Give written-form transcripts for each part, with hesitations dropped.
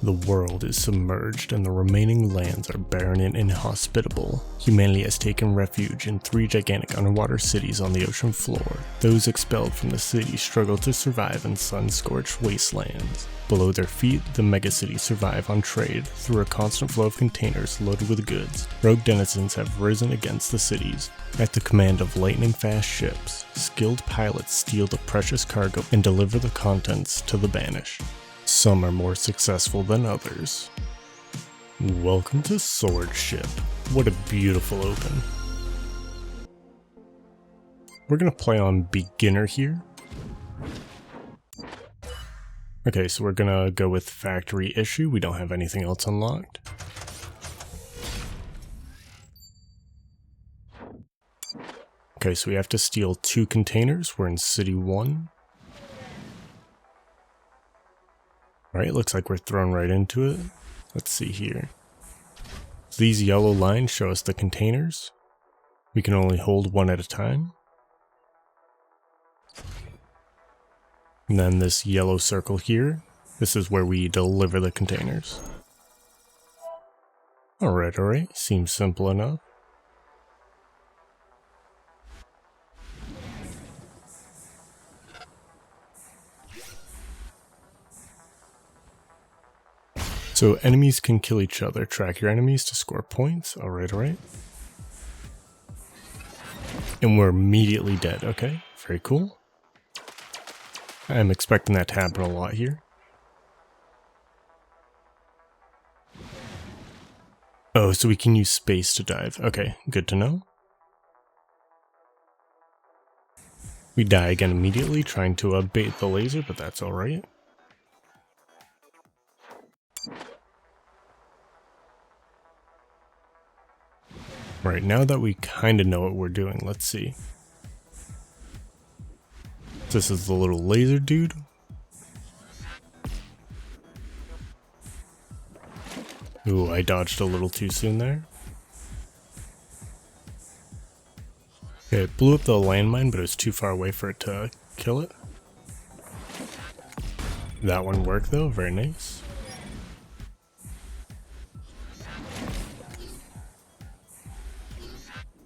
The world is submerged and the remaining lands are barren and inhospitable. Humanity has taken refuge in 3 gigantic underwater cities on the ocean floor. Those expelled from the cities struggle to survive in sun-scorched wastelands. Below their feet, the megacities survive on trade through a constant flow of containers loaded with goods. Rogue denizens have risen against the cities. At the command of lightning-fast ships, skilled pilots steal the precious cargo and deliver the contents to the banished. Some are more successful than others. Welcome to Sword Ship. What a beautiful open. We're gonna play on beginner here. Okay, so we're gonna go with factory issue. We don't have anything else unlocked. Okay, so we have to steal 2 containers. We're in City 1. Alright, looks like we're thrown right into it. Let's see here. So these yellow lines show us the containers. We can only hold 1 at a time. And then this yellow circle here, this is where we deliver the containers. Alright, seems simple enough. So enemies can kill each other. Track your enemies to score points. Alright. And we're immediately dead. Okay, very cool. I'm expecting that to happen a lot here. Oh, so we can use space to dive. Okay, good to know. We die again immediately, trying to bait the laser, but that's alright. Right, now that we kind of know what we're doing, let's see. This is the little laser dude. Ooh, I dodged a little too soon there. Okay, it blew up the landmine, but it was too far away for it to kill it. That one worked though, very nice.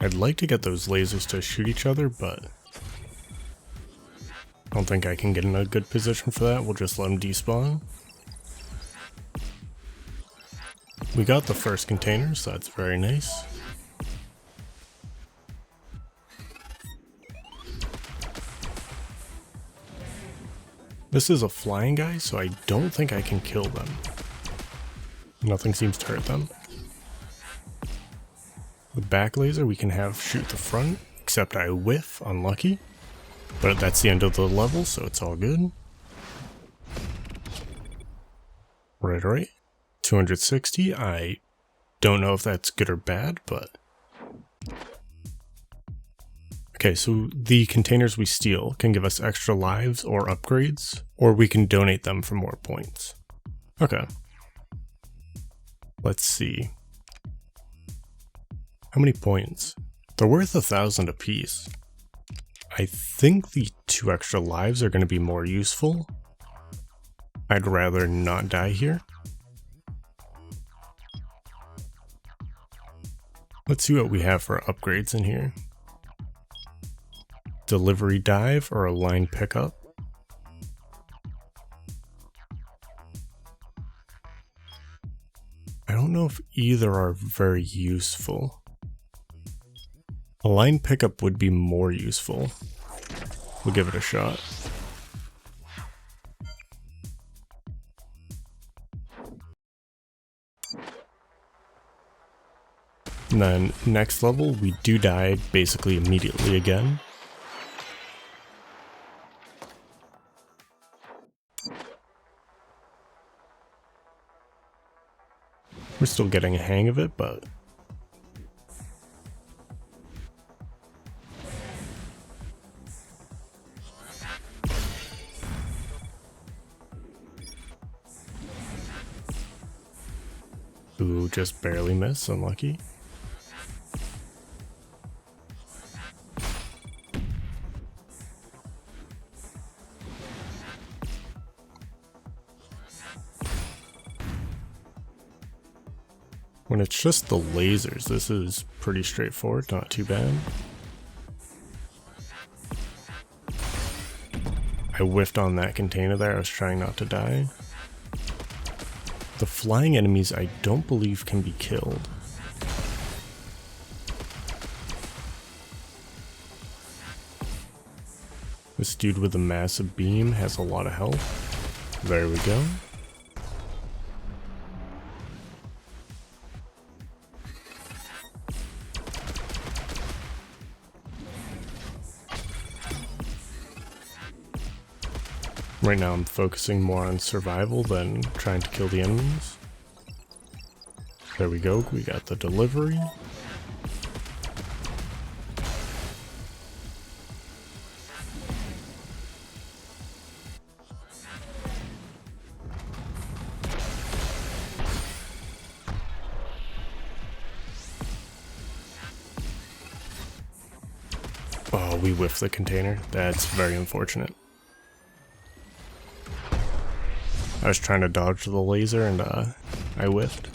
I'd like to get those lasers to shoot each other, but I don't think I can get in a good position for that. We'll just let them despawn. We got the first container, so that's very nice. This is a flying guy, so I don't think I can kill them. Nothing seems to hurt them. The back laser we can have shoot the front, except I whiff, unlucky. But that's the end of the level, so it's all good. Right. 260, I don't know if that's good or bad, but... Okay, so the containers we steal can give us extra lives or upgrades, or we can donate them for more points. Okay. Let's see. How many points? They're worth 1,000 apiece. I think the 2 extra lives are going to be more useful. I'd rather not die here. Let's see what we have for upgrades in here. Delivery dive or a line pickup. I don't know if either are very useful. A line pickup would be more useful. We'll give it a shot. And then next level, we do die basically immediately again. We're still getting a hang of it, but... Ooh, just barely miss, unlucky. When it's just the lasers, this is pretty straightforward, not too bad. I whiffed on that container there, I was trying not to die. The flying enemies I don't believe can be killed. This dude with a massive beam has a lot of health. There we go. Right now I'm focusing more on survival than trying to kill the enemies. There we go, we got the delivery. Oh, we whiffed the container. That's very unfortunate. I was trying to dodge the laser and I whiffed.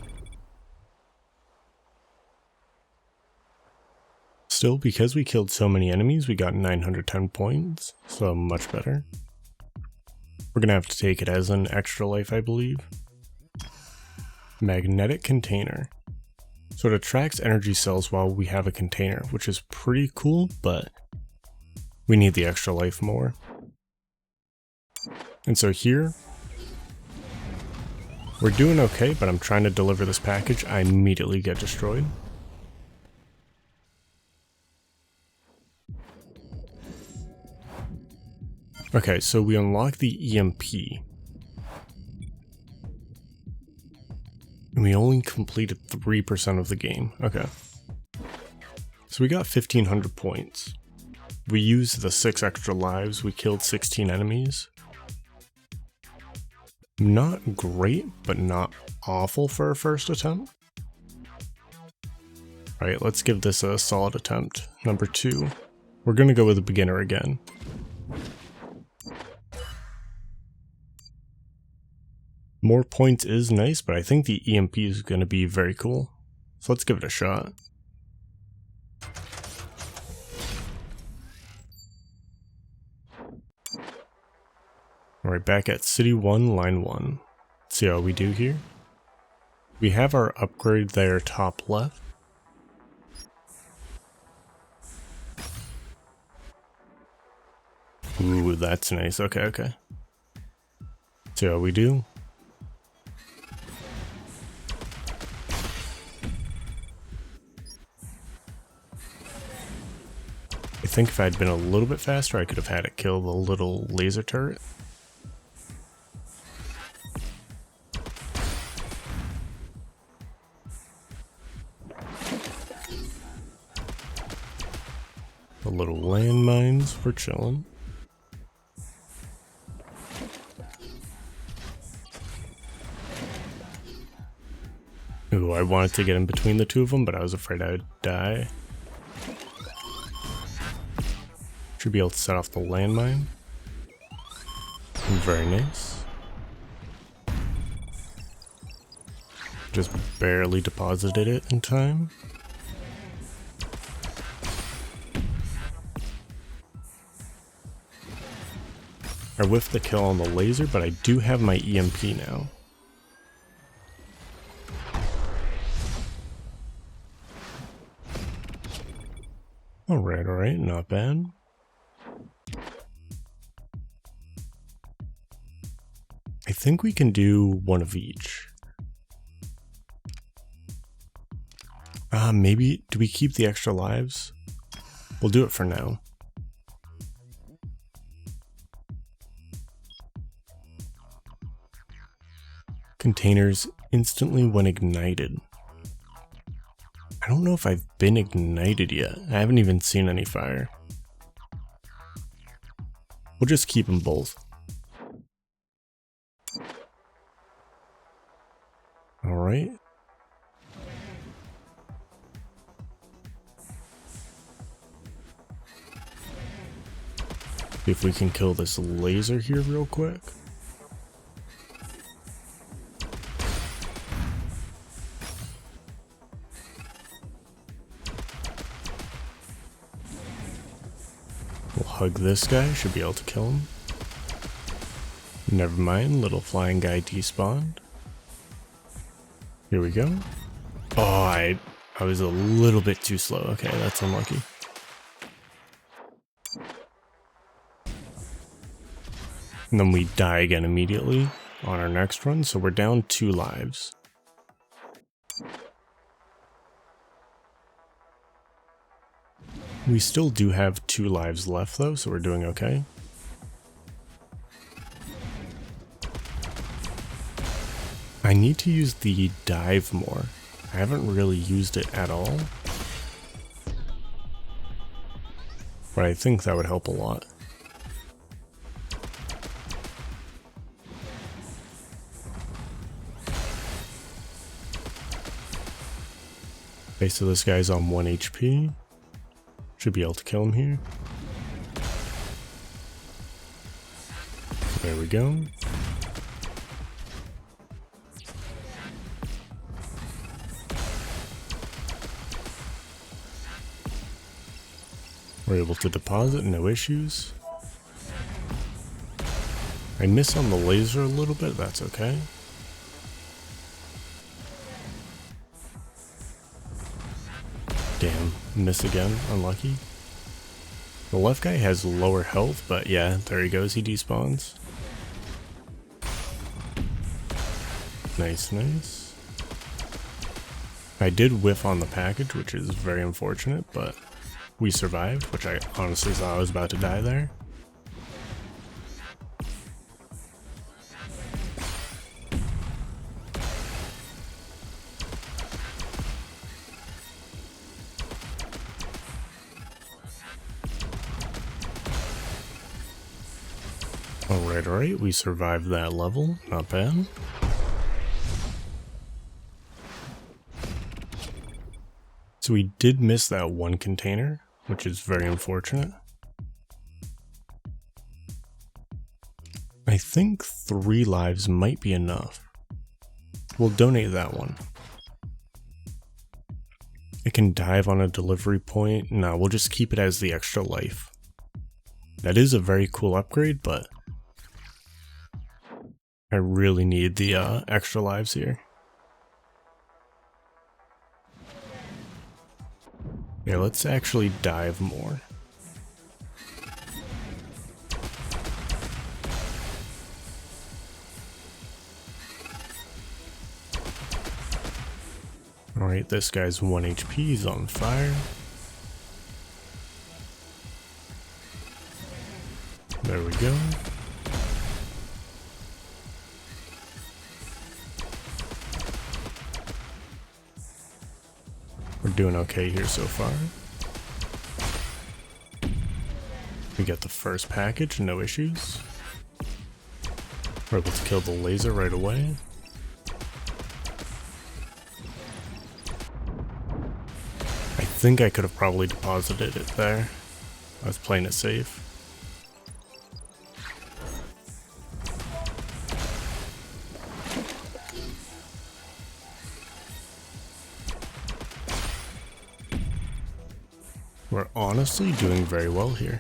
Still, because we killed so many enemies, we got 910 points, so much better. We're gonna have to take it as an extra life, I believe. Magnetic container. So it attracts energy cells while we have a container, which is pretty cool, but we need the extra life more. And so here, we're doing okay, but I'm trying to deliver this package. I immediately get destroyed. Okay, so we unlock the EMP. And we only completed 3% of the game. Okay. So we got 1,500 points. We used the 6 extra lives. We killed 16 enemies. Not great, but not awful for a first attempt. Alright, let's give this a solid attempt. Number 2. We're gonna go with a beginner again. More points is nice, but I think the EMP is gonna be very cool. So let's give it a shot. Alright, back at City 1, Line 1. Let's see how we do here. We have our upgrade there top left. Ooh, that's nice. Okay, okay. Let's see how we do. I think if I'd been a little bit faster, I could have had it kill the little laser turret. The little landmines for chilling. Ooh, I wanted to get in between the two of them, but I was afraid I would die. Should be able to set off the landmine. Very nice. Just barely deposited it in time. I whiffed the kill on the laser, but I do have my EMP now. Alright, not bad. I think we can do one of each. Maybe, do we keep the extra lives? We'll do it for now. Containers instantly when ignited. I don't know if I've been ignited yet. I haven't even seen any fire. We'll just keep them both. Alright. See if we can kill this laser here real quick. hug this guy, should be able to kill him. Never mind, little flying guy despawned. Here we go. Oh, I was a little bit too slow. Okay, that's unlucky. And then we die again immediately on our next run, so we're down 2 lives. We still do have 2 lives left though, so we're doing okay. I need to use the dive more. I haven't really used it at all. But I think that would help a lot. Okay, so this guy's on 1 HP. Should be able to kill him here. There we go. We're able to deposit, no issues. I miss on the laser a little bit, that's okay. Damn, miss again, unlucky. The left guy has lower health, but yeah, there he goes, he despawns. Nice, nice. I did whiff on the package, which is very unfortunate, but we survived, which I honestly thought I was about to die there. Alright, we survived that level, not bad. So we did miss that one container, which is very unfortunate. I think 3 lives might be enough. We'll donate that one. It can dive on a delivery point. No, we'll just keep it as the extra life. That is a very cool upgrade, but I really need the extra lives here. Yeah, let's actually dive more. Alright, this guy's 1 HP, he's on fire. There we go. We're doing okay here so far. We get the first package, no issues. We're able to kill the laser right away. I think I could have probably deposited it there. I was playing it safe. We're honestly doing very well here.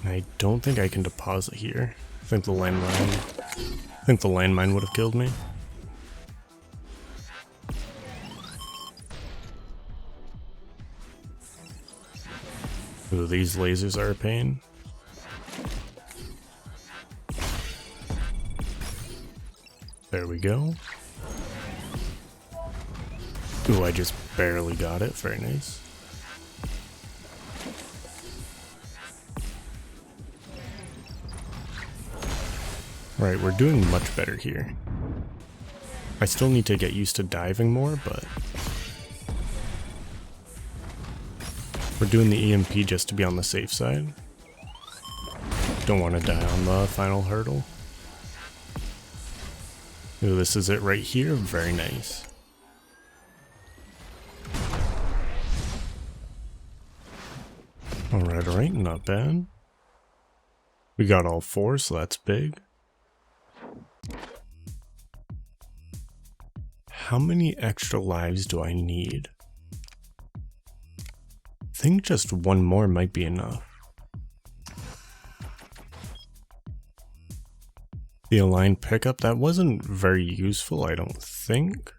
I don't think I can deposit here. I think the landmine would have killed me. Ooh, these lasers are a pain. There we go. Ooh, I just barely got it. Very nice. Right, we're doing much better here. I still need to get used to diving more, but we're doing the EMP just to be on the safe side. Don't want to die on the final hurdle. Ooh, this is it right here. Very nice. Alright, not bad. We got all 4, so that's big. how many extra lives do I need? I think just one more might be enough. The aligned pickup, that wasn't very useful, I don't think.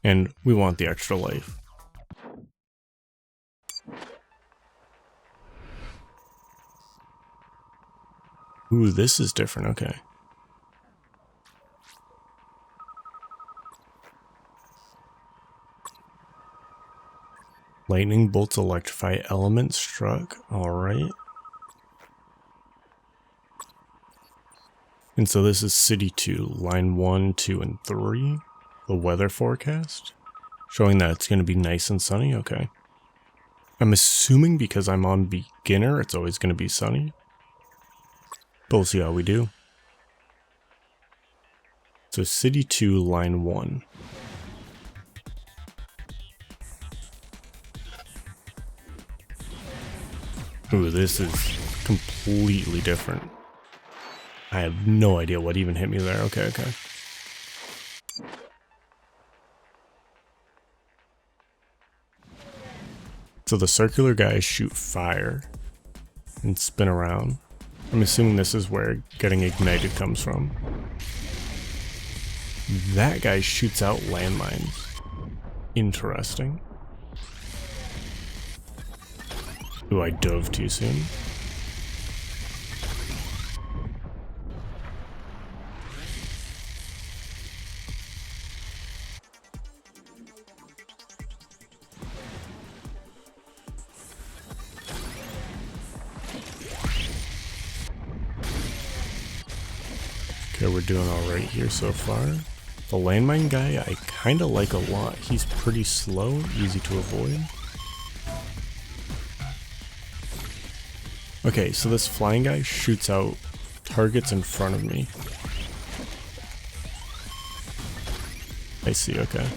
And we want the extra life. Ooh, this is different, okay. Lightning bolts electrify element struck, alright. And so this is City 2, line 1, 2, and 3. The weather forecast, showing that it's going to be nice and sunny, okay. I'm assuming because I'm on beginner, it's always going to be sunny. But we'll see how we do. So City 2, line 1. Ooh, this is completely different. I have no idea what even hit me there. Okay. So the circular guys shoot fire and spin around. I'm assuming this is where getting ignited comes from. That guy shoots out landmines. Interesting. Ooh, I dove too soon. Okay, we're doing alright here so far. The landmine guy I kinda like a lot. He's pretty slow, easy to avoid. Okay, so this flying guy shoots out targets in front of me. I see, okay.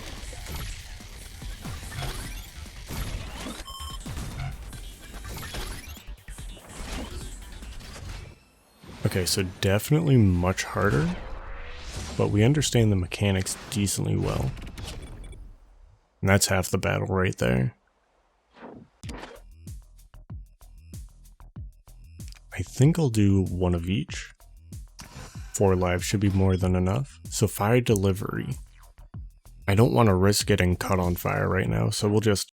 Okay, so definitely much harder, but we understand the mechanics decently well. And that's half the battle right there. I think I'll do one of each. 4 lives should be more than enough. So fire delivery. I don't want to risk getting caught on fire right now, so we'll just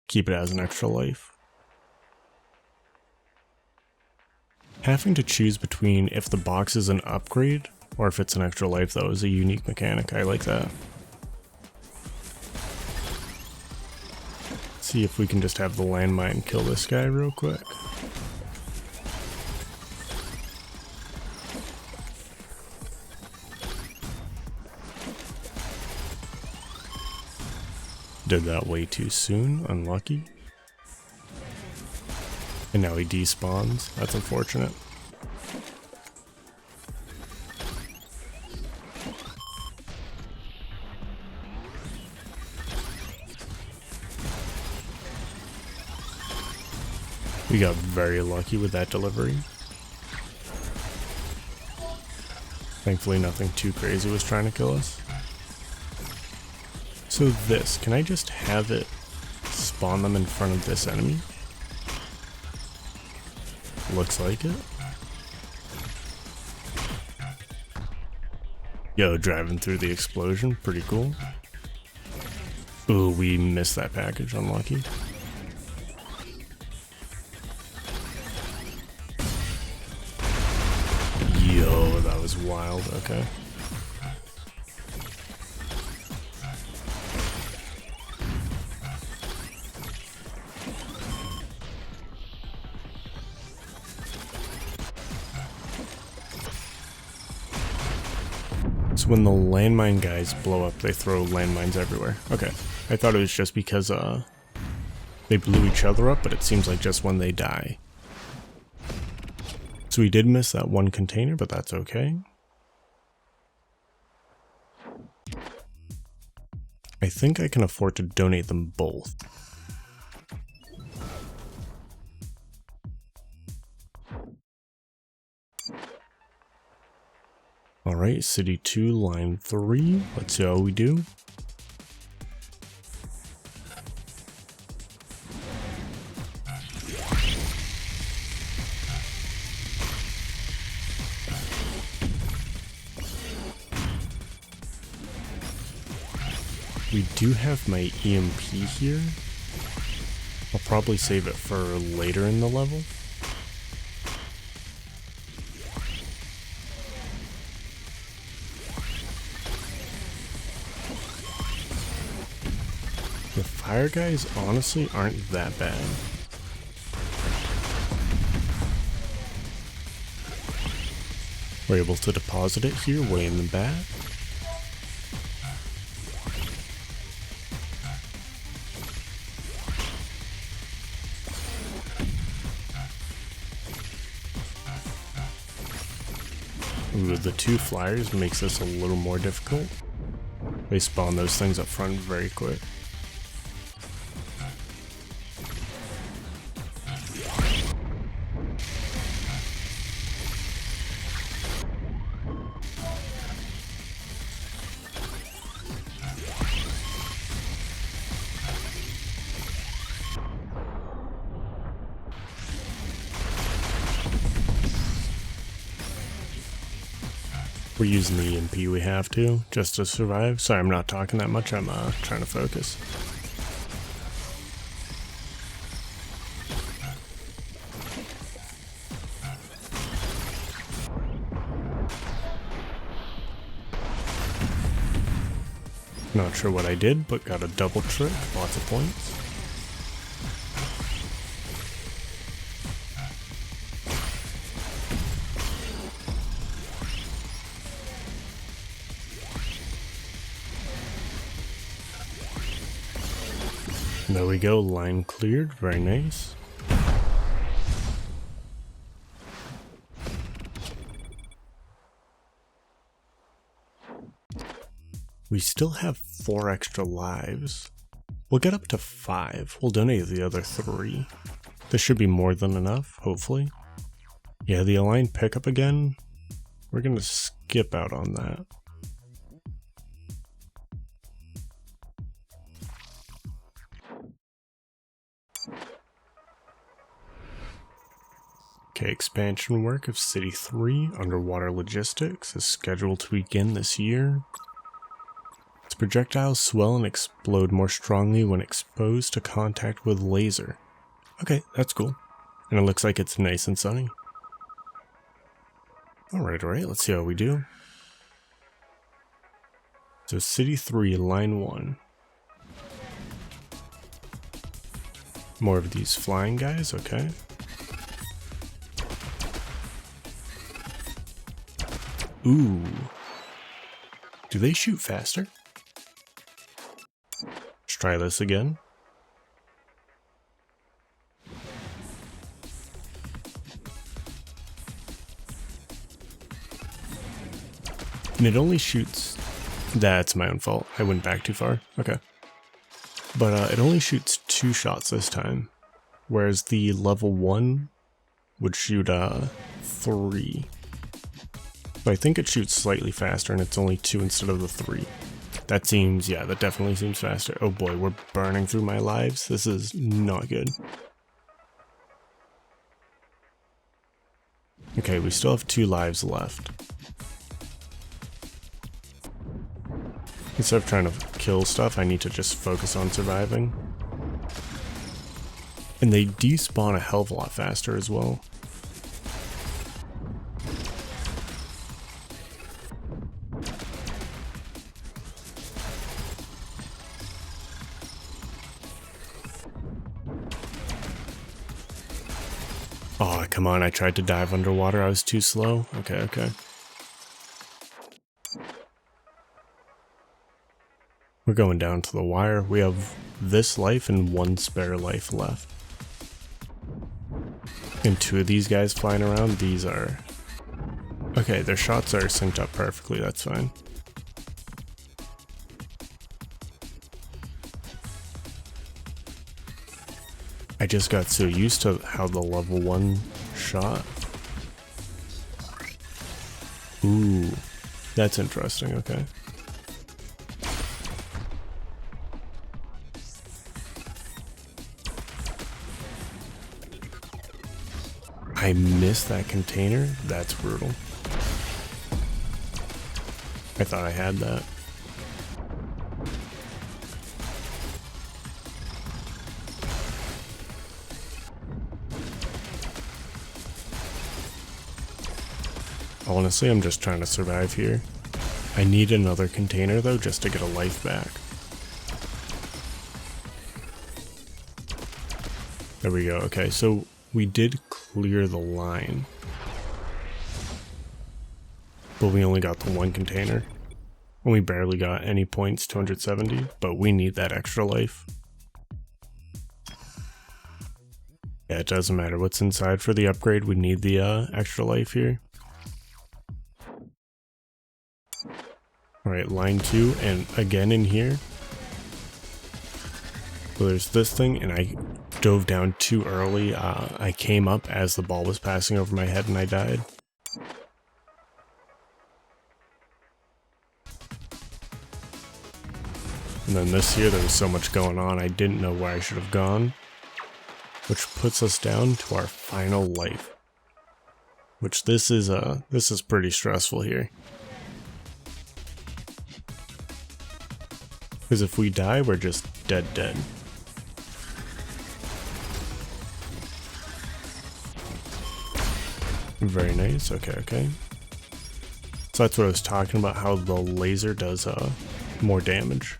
keep it as an extra life. Having to choose between if the box is an upgrade or if it's an extra life though is a unique mechanic. I like that. See if we can just have the landmine kill this guy real quick. Did that way too soon, unlucky. And now he despawns, that's unfortunate. We got very lucky with that delivery. Thankfully nothing too crazy was trying to kill us. So this, can I just have it spawn them in front of this enemy? Looks like it. Yo, driving through the explosion, pretty cool. Ooh, we missed that package, unlucky. Yo, that was wild, okay. So when the landmine guys blow up, they throw landmines everywhere. Okay, I thought it was just because they blew each other up, but it seems like just when they die. So we did miss that one container, but that's okay. I think I can afford to donate them both. Alright, City 2, Line 3. Let's see how we do. We do have my EMP here. I'll probably save it for later in the level. The fire guys honestly aren't that bad. We're able to deposit it here way in the back. Ooh, the two flyers makes this a little more difficult. They spawn those things up front very quick. We're using the EMP we have to, just to survive. Sorry, I'm not talking that much, I'm trying to focus. Not sure what I did, but got a double trick, lots of points. There we go, line cleared, very nice. We still have 4 extra lives. We'll get up to 5. We'll donate the other 3. This should be more than enough, hopefully. Yeah, the aligned pickup again. We're gonna skip out on that. Okay, expansion work of City 3, underwater logistics, is scheduled to begin this year. Its projectiles swell and explode more strongly when exposed to contact with laser. Okay, that's cool. And it looks like it's nice and sunny. Alright, let's see how we do. So City 3, Line 1. More of these flying guys, okay. Ooh. Do they shoot faster? Let's try this again. And it only shoots... That's my own fault. I went back too far. Okay. But it only shoots 2 shots this time. Whereas the level 1 would shoot 3. But I think it shoots slightly faster and it's only 2 instead of the 3. That seems, yeah, that definitely seems faster. Oh boy, we're burning through my lives. This is not good. Okay, we still have 2 lives left. Instead of trying to kill stuff, I need to just focus on surviving. And they despawn a hell of a lot faster as well. Oh, come on, I tried to dive underwater, I was too slow. Okay. We're going down to the wire. We have this life and 1 spare life left. And 2 of these guys flying around, these are... Okay, their shots are synced up perfectly, that's fine. I just got so used to how the level 1 shot. Ooh. That's interesting, okay. I missed that container? That's brutal. I thought I had that. Honestly, I'm just trying to survive here. I need another container though, just to get a life back. There we go. Okay, so we did clear the line, but we only got the one container. And we barely got any points, 270, but we need that extra life. Yeah, it doesn't matter what's inside for the upgrade, we need the extra life here. Alright, line 2, and again in here. So there's this thing, and I dove down too early. I came up as the ball was passing over my head and I died. And then this here, there was so much going on, I didn't know where I should have gone. Which puts us down to our final life. Which this is pretty stressful here. Because if we die, we're just dead. Very nice, okay. So that's what I was talking about, how the laser does more damage.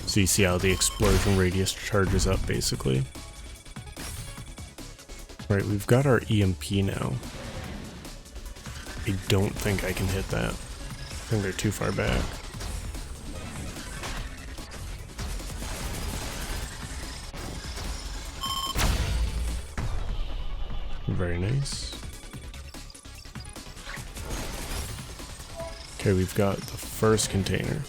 So you see how the explosion radius charges up, basically. Right, we've got our EMP now. I don't think I can hit that. I think they're too far back. Very nice. Okay, we've got the first container.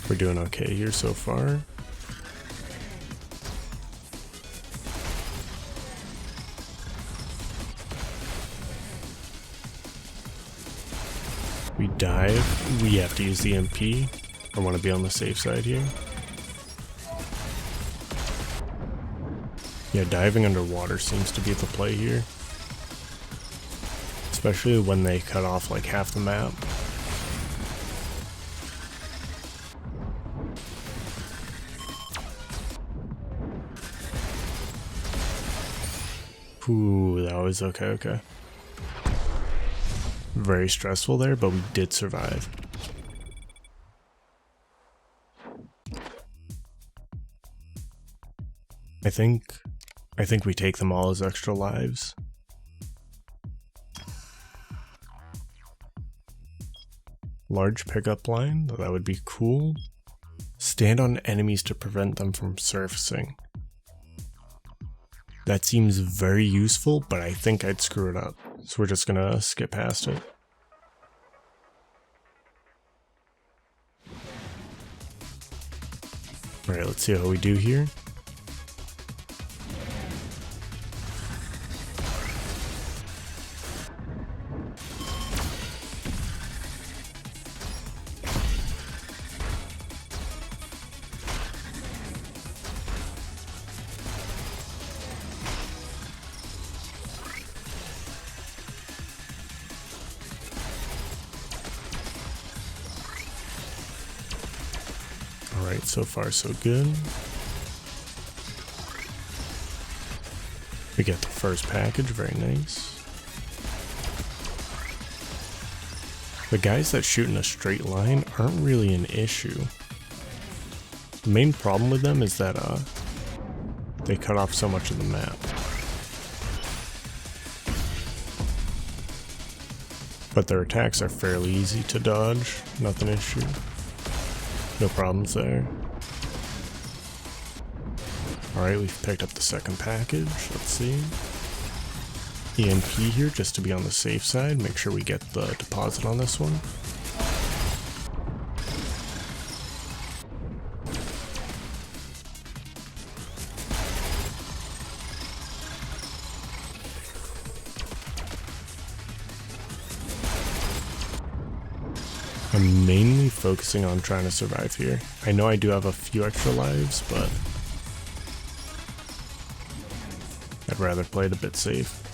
We're doing okay here so far. We dive, we have to use the MP. I want to be on the safe side here. Yeah, diving underwater seems to be the play here. Especially when they cut off like half the map. Ooh, that was okay. Very stressful there, but we did survive. I think we take them all as extra lives. Large pickup line, that would be cool. Stand on enemies to prevent them from surfacing. That seems very useful, but I think I'd screw it up. So we're just gonna skip past it. Alright, let's see how we do here. Alright, so far so good. We get the first package, very nice. The guys that shoot in a straight line aren't really an issue. The main problem with them is that they cut off so much of the map. But their attacks are fairly easy to dodge, not an issue. No problems there. Alright, we've picked up the second package. Let's see. EMP here just to be on the safe side. Make sure we get the deposit on this one. I'm mainly focusing on trying to survive here. I know I do have a few extra lives, but I'd rather play it a bit safe.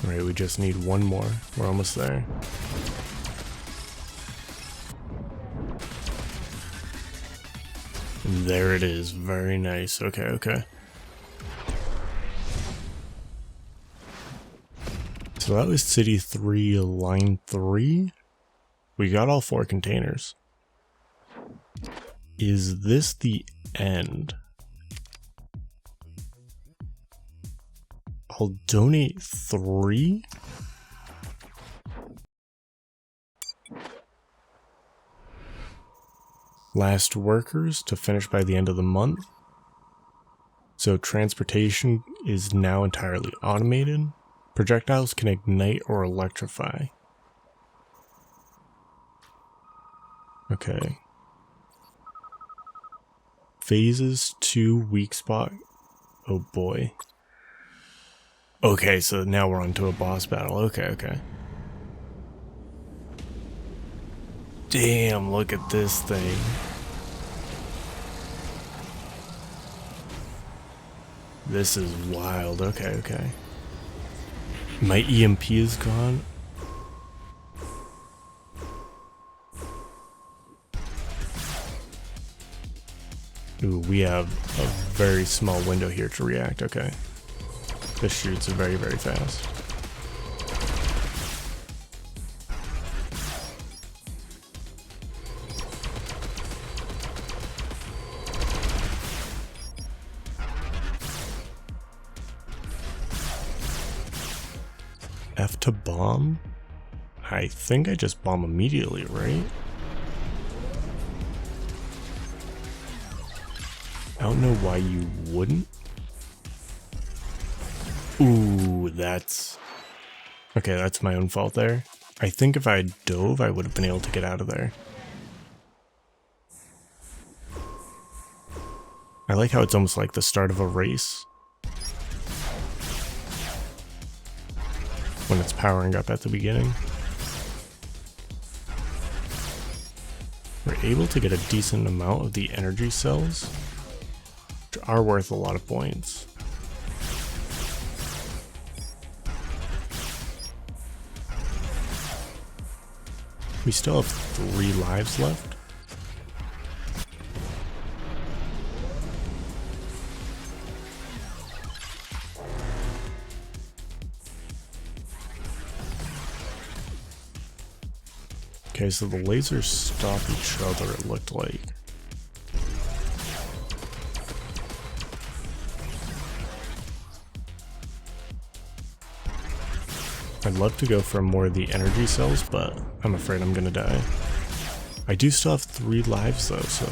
Alright, we just need one more. We're almost there. And there it is. Very nice. Okay, okay. So that was City 3, Line 3. We got all 4 containers. Is this the end? I'll donate 3? Last workers to finish by the end of the month. So transportation is now entirely automated. Projectiles can ignite or electrify. Okay. Phases 2 weak spot. Oh boy. Okay, so now we're on to a boss battle. Okay, okay. Damn, look at this thing. This is wild. Okay, okay. My EMP is gone. Ooh, we have a very small window here to react. Okay. This shoots very, very fast. F to bomb? I think I just bomb immediately, right? I don't know why you wouldn't. Ooh, that's... Okay, that's my own fault there. I think if I had dove, I would have been able to get out of there. I like how it's almost like the start of a race. When it's powering up at the beginning. We're able to get a decent amount of the energy cells, which are worth a lot of points. We still have 3 lives left. Okay, so the lasers stop each other, it looked like. I'd love to go for more of the energy cells, but I'm afraid I'm gonna die. I do still have 3 lives though, so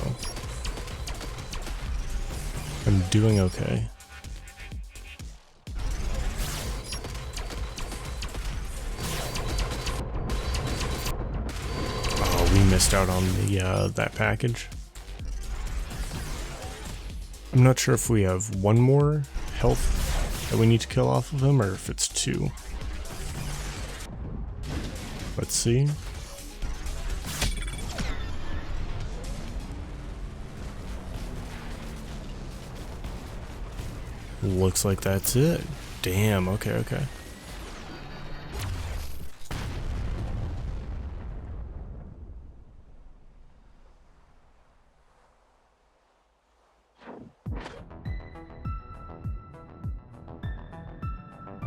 I'm doing okay. Oh, we missed out on the that package. I'm not sure if we have 1 more health that we need to kill off of him, or if it's 2. Let's see. Looks like that's it. Damn, okay, okay.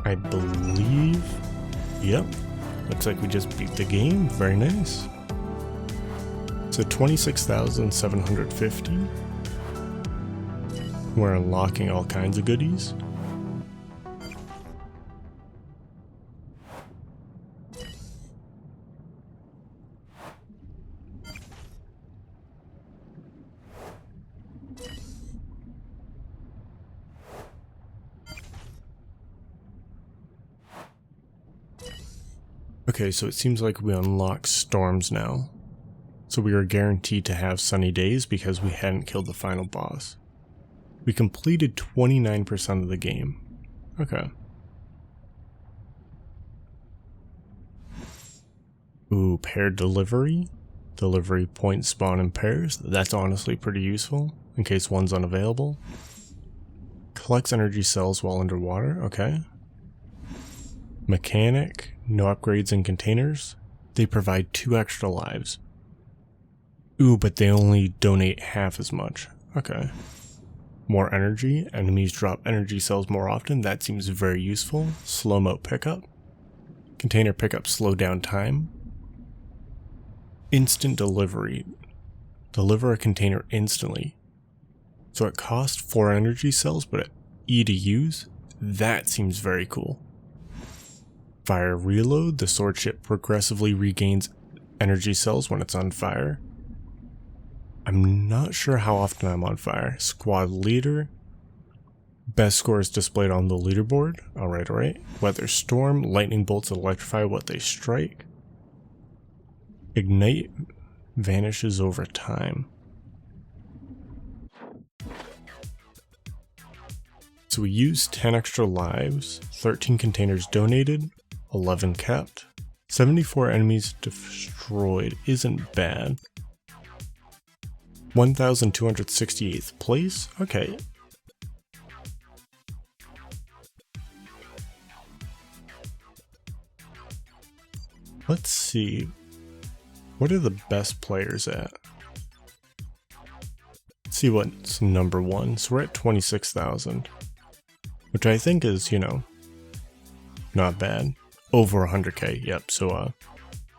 I believe, yep. Looks like we just beat the game. Very nice. So 26,750. We're unlocking all kinds of goodies. Okay, so it seems like we unlock storms now. So we were guaranteed to have sunny days because we hadn't killed the final boss. We completed 29% of the game. Okay. Ooh, paired delivery. Delivery points spawn in pairs. That's honestly pretty useful in case one's unavailable. Collects energy cells while underwater. Okay. Mechanic. No upgrades in containers. They provide 2 extra lives. Ooh, but they only donate half as much. Okay. More energy. Enemies drop energy cells more often. That seems very useful. Slow-mo pickup. Container pickup slow down time. Instant delivery. Deliver a container instantly. So it costs 4 energy cells, but E to use? That seems very cool. Fire reload. The sword ship progressively regains energy cells when it's on fire. I'm not sure how often I'm on fire. Squad leader. Best score is displayed on the leaderboard. Alright. Weather storm. Lightning bolts electrify what they strike. Ignite vanishes over time. So we used 10 extra lives, 13 containers donated, 11 kept, 74 enemies destroyed isn't bad. 1,268th place? Okay. Let's see. What are the best players at? Let's see what's number 1. So we're at 26,000. Which I think is, not bad. Over 100k, yep, so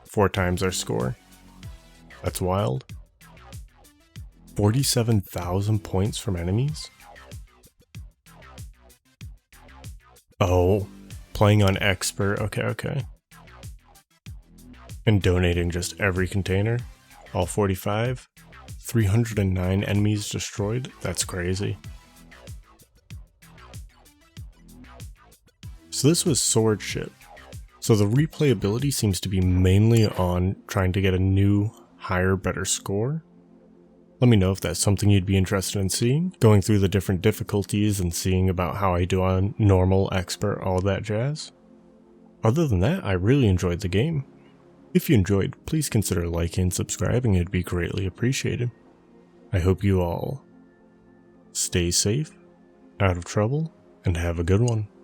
4 times our score. That's wild. 47,000 points from enemies? Oh, playing on expert, okay. And donating just every container, all 45. 309 enemies destroyed, that's crazy. So this was sword ship. So the replayability seems to be mainly on trying to get a new, higher, better score. Let me know if that's something you'd be interested in seeing. Going through the different difficulties and seeing about how I do on normal, expert, all that jazz. Other than that, I really enjoyed the game. If you enjoyed, please consider liking and subscribing, it'd be greatly appreciated. I hope you all stay safe, out of trouble, and have a good one.